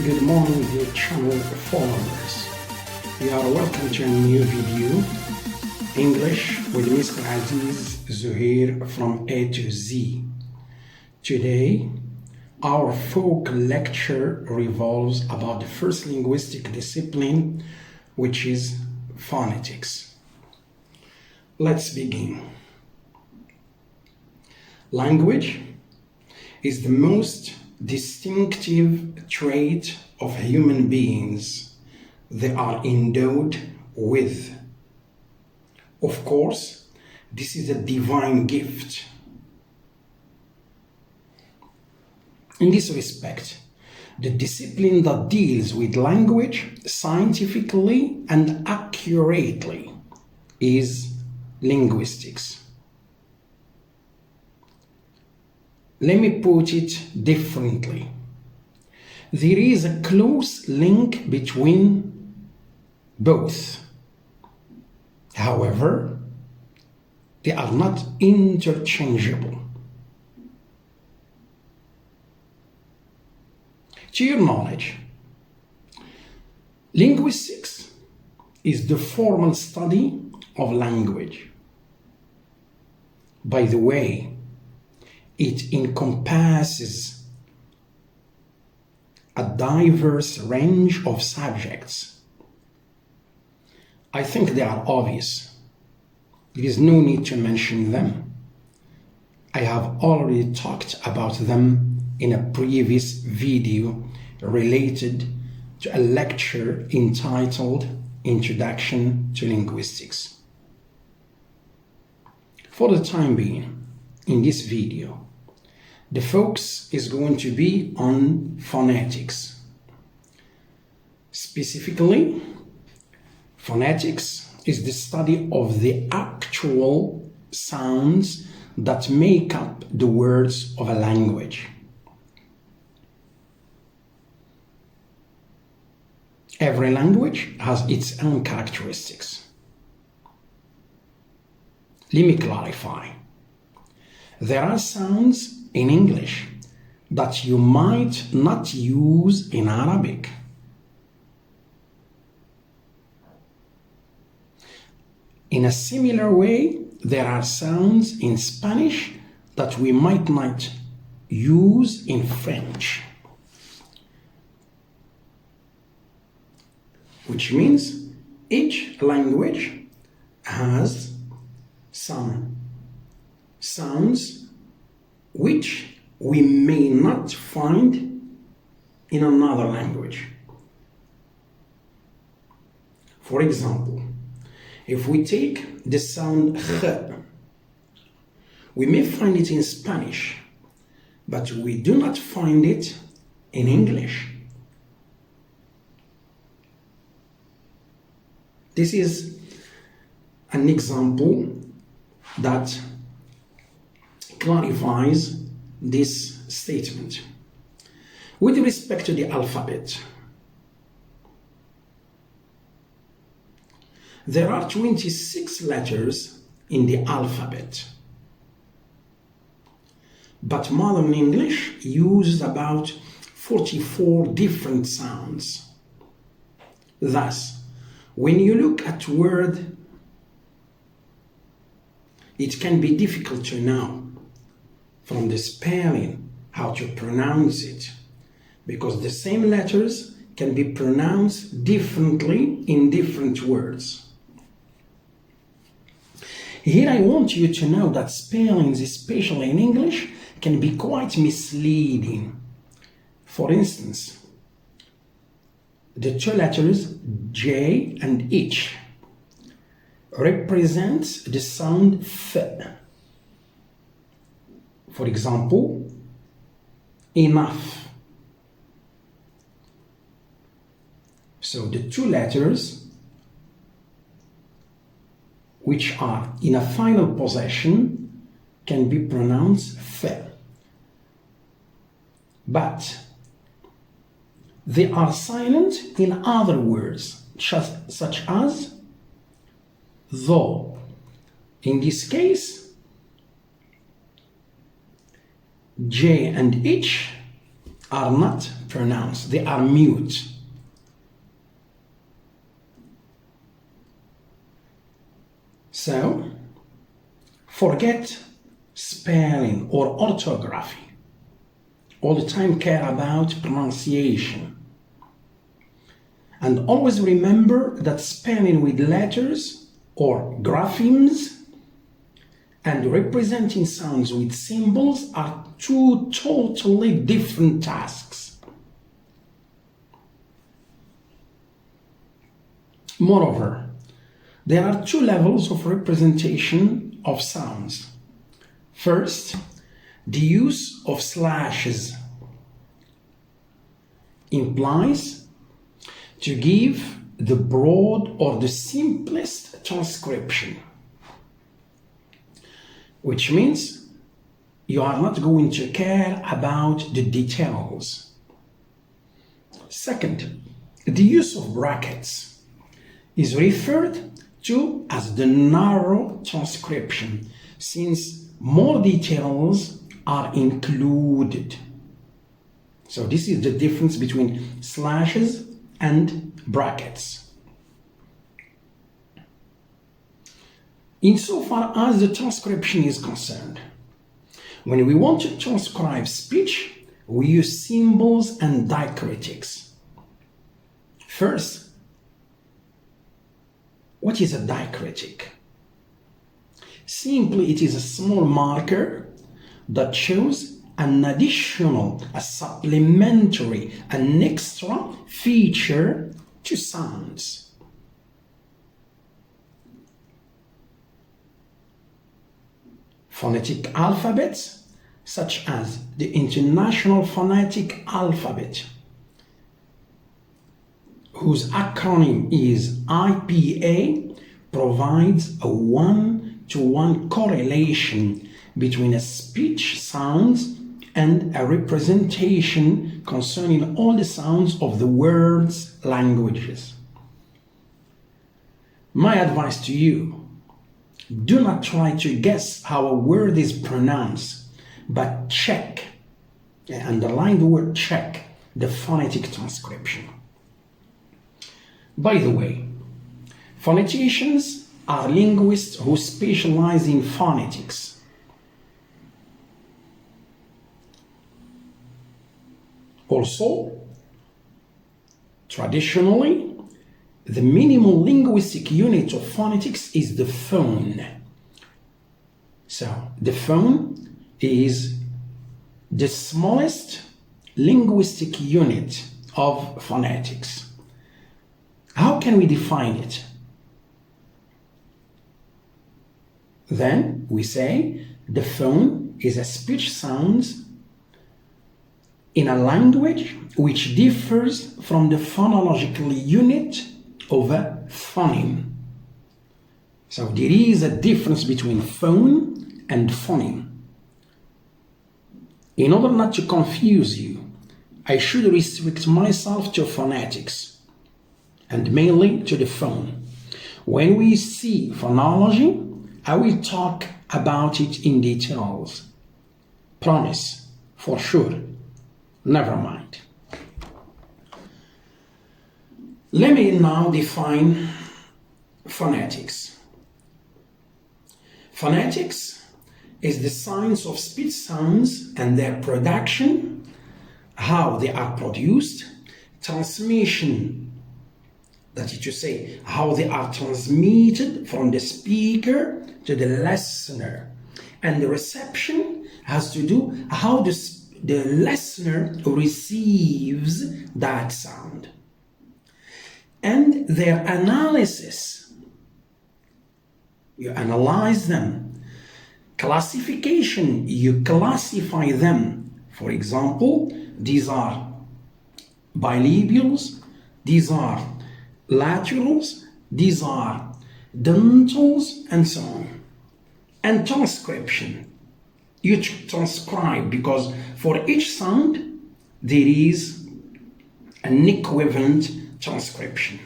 Good morning, dear channel followers. You are welcome to a new video, English with Mr. Aziz Zuhair from A to Z. Today, our folk lecture revolves about the first linguistic discipline, which is phonetics. Let's begin. Language is the most distinctive trait of human beings they are endowed with. Of course, this is a divine gift. In this respect, the discipline that deals with language scientifically and accurately is linguistics. Let me put it differently. There is a close link between both. However, they are not interchangeable. To your knowledge, linguistics is the formal study of language. By the way, it encompasses a diverse range of subjects. I think they are obvious. There is no need to mention them. I have already talked about them in a previous video related to a lecture entitled Introduction to Linguistics. For the time being, in this video, the focus is going to be on phonetics. Specifically, phonetics is the study of the actual sounds that make up the words of a language. Every language has its own characteristics. Let me clarify. There are sounds in English that you might not use in Arabic. In a similar way, there are sounds in Spanish that we might not use in French. Which means each language has some sounds which we may not find in another language. For example, if we take the sound kh, we may find it in Spanish, but we do not find it in English. This is an example that clarifies this statement. With respect to the alphabet, there are 26 letters in the alphabet, but modern English uses about 44 different sounds. Thus, when you look at word, it can be difficult to know from the spelling how to pronounce it, because the same letters can be pronounced differently in different words. Here I want you to know that spellings, especially in English, can be quite misleading. For instance, the two letters J and H represent the sound F. For example, enough. So the two letters which are in a final possession can be pronounced F. But they are silent in other words, such as though. In this case, J and H are not pronounced, they are mute. So, forget spelling or orthography. All the time care about pronunciation. And always remember that spelling with letters or graphemes and representing sounds with symbols are two totally different tasks. Moreover, there are two levels of representation of sounds. First, the use of slashes implies to give the broad or the simplest transcription, which means you are not going to care about the details. Second, the use of brackets is referred to as the narrow transcription, since more details are included. So this is the difference between slashes and brackets. Insofar as the transcription is concerned, when we want to transcribe speech, we use symbols and diacritics. First, what is a diacritic? Simply, it is a small marker that shows an additional, a supplementary, an extra feature to sounds. Phonetic alphabets, such as the International Phonetic Alphabet, whose acronym is IPA, provides a one-to-one correlation between a speech sounds and a representation concerning all the sounds of the world's languages. My advice to you, do not try to guess how a word is pronounced, but check, underline the word check, the phonetic transcription. By the way, phoneticians are linguists who specialize in phonetics. Also, traditionally, the minimal linguistic unit of phonetics is the phone. So, the phone is the smallest linguistic unit of phonetics. How can we define it? Then we say the phone is a speech sounds in a language which differs from the phonological unit of a phoneme. So there is a difference between phone and phoneme. In order not to confuse you, I should restrict myself to phonetics and mainly to the phone. When we see phonology, I will talk about it in details. Promise, for sure. Never mind. Let me now define phonetics. Phonetics is the science of speech sounds and their production, how they are produced, transmission, that is to say, how they are transmitted from the speaker to the listener. And the reception has to do how the listener receives that sound. And their analysis, you analyze them. Classification, you classify them. For example, these are bilabials, these are laterals, these are dentals, and so on. And transcription, you transcribe, because for each sound there is an equivalent transcription.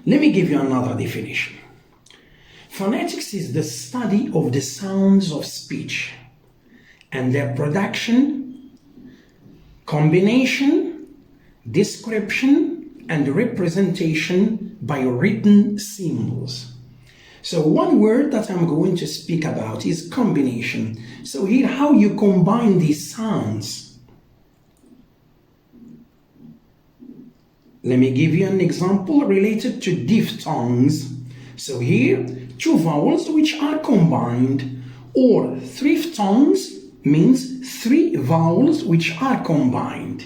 Let me give you another definition. Phonetics is the study of the sounds of speech and their production combination, description, and representation by written symbols. So one word that I'm going to speak about is combination. So here, how you combine these sounds. Let me give you an example related to diphthongs. So here, two vowels which are combined, or triphthongs means three vowels which are combined.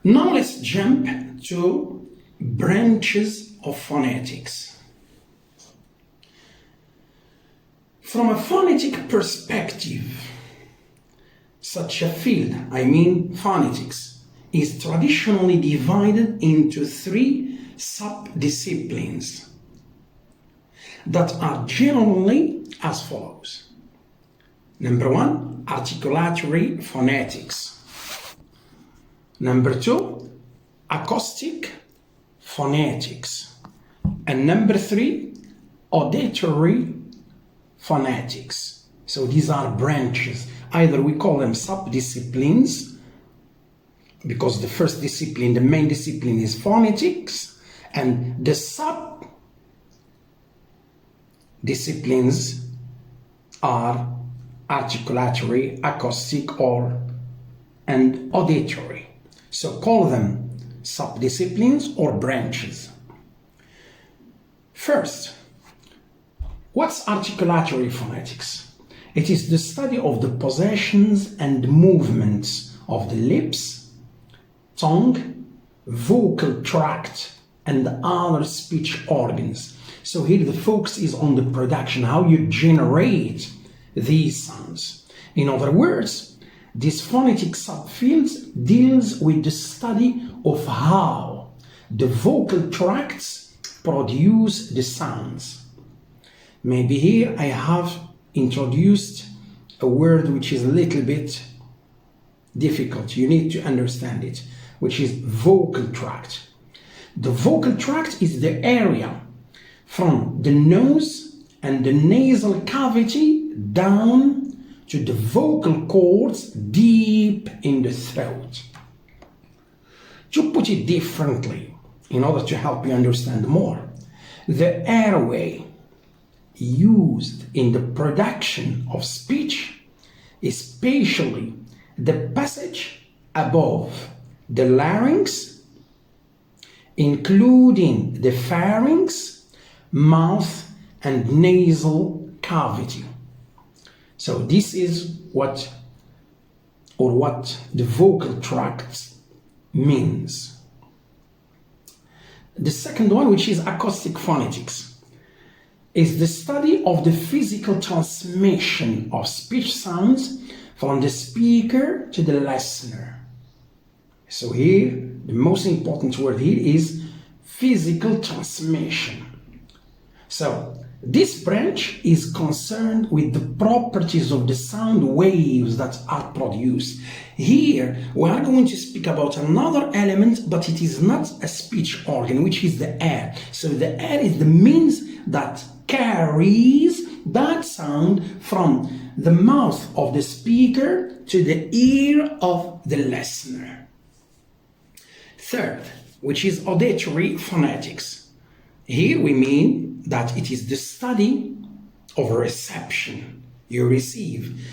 Now let's jump to branches of phonetics. From a phonetic perspective, such a field, phonetics, is traditionally divided into three sub-disciplines that are generally as follows. Number one, articulatory phonetics. Number two, acoustic phonetics. And number three, auditory phonetics. So these are branches. Either we call them sub-disciplines, because the first discipline, the main discipline, is phonetics, and the sub-disciplines are articulatory, acoustic, and auditory. So call them sub-disciplines or branches. First, what's articulatory phonetics? It is the study of the positions and movements of the lips, tongue, vocal tract, and other speech organs. So here the focus is on the production, how you generate these sounds. In other words, this phonetic subfield deals with the study of how the vocal tracts produce the sounds. Maybe here I have introduced a word which is a little bit difficult. You need to understand it, which is vocal tract. The vocal tract is the area from the nose and the nasal cavity down to the vocal cords deep in the throat. To put it differently, in order to help you understand more, the airway used in the production of speech is spatially the passage above the larynx, including the pharynx, mouth, and nasal cavity. So this is what the vocal tract means. The second one, which is acoustic phonetics, is the study of the physical transmission of speech sounds from the speaker to the listener. So here, the most important word here is physical transmission. So this branch is concerned with the properties of the sound waves that are produced. Here, we are going to speak about another element, but it is not a speech organ, which is the air. So the air is the means that carries that sound from the mouth of the speaker to the ear of the listener. Third, which is auditory phonetics. Here we mean that it is the study of reception, you receive,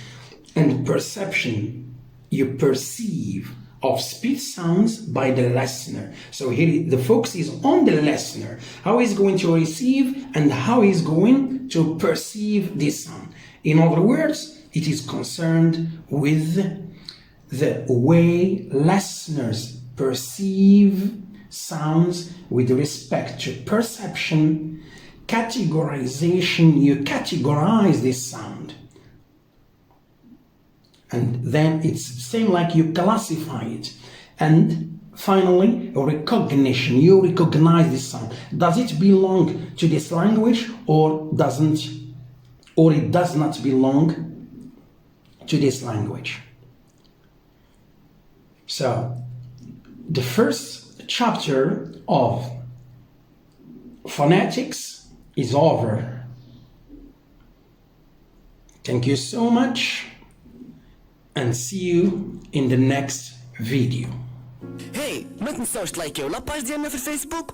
and perception, you perceive, of speech sounds by the listener. So here the focus is on the listener, how he's going to receive and how he's going to perceive this sound. In other words, it is concerned with the way listeners perceive sounds with respect to perception, categorization. You categorize this sound, and then it's same like you classify it. And finally, recognition. You recognize this sound. Does it belong to this language or doesn't, or it does not belong to this language? So the first chapter of phonetics is over. Thank you so much, and see you in the next video. Hey, ما تنساوش تلايكيو لاباج ديالنا في الفيسبوك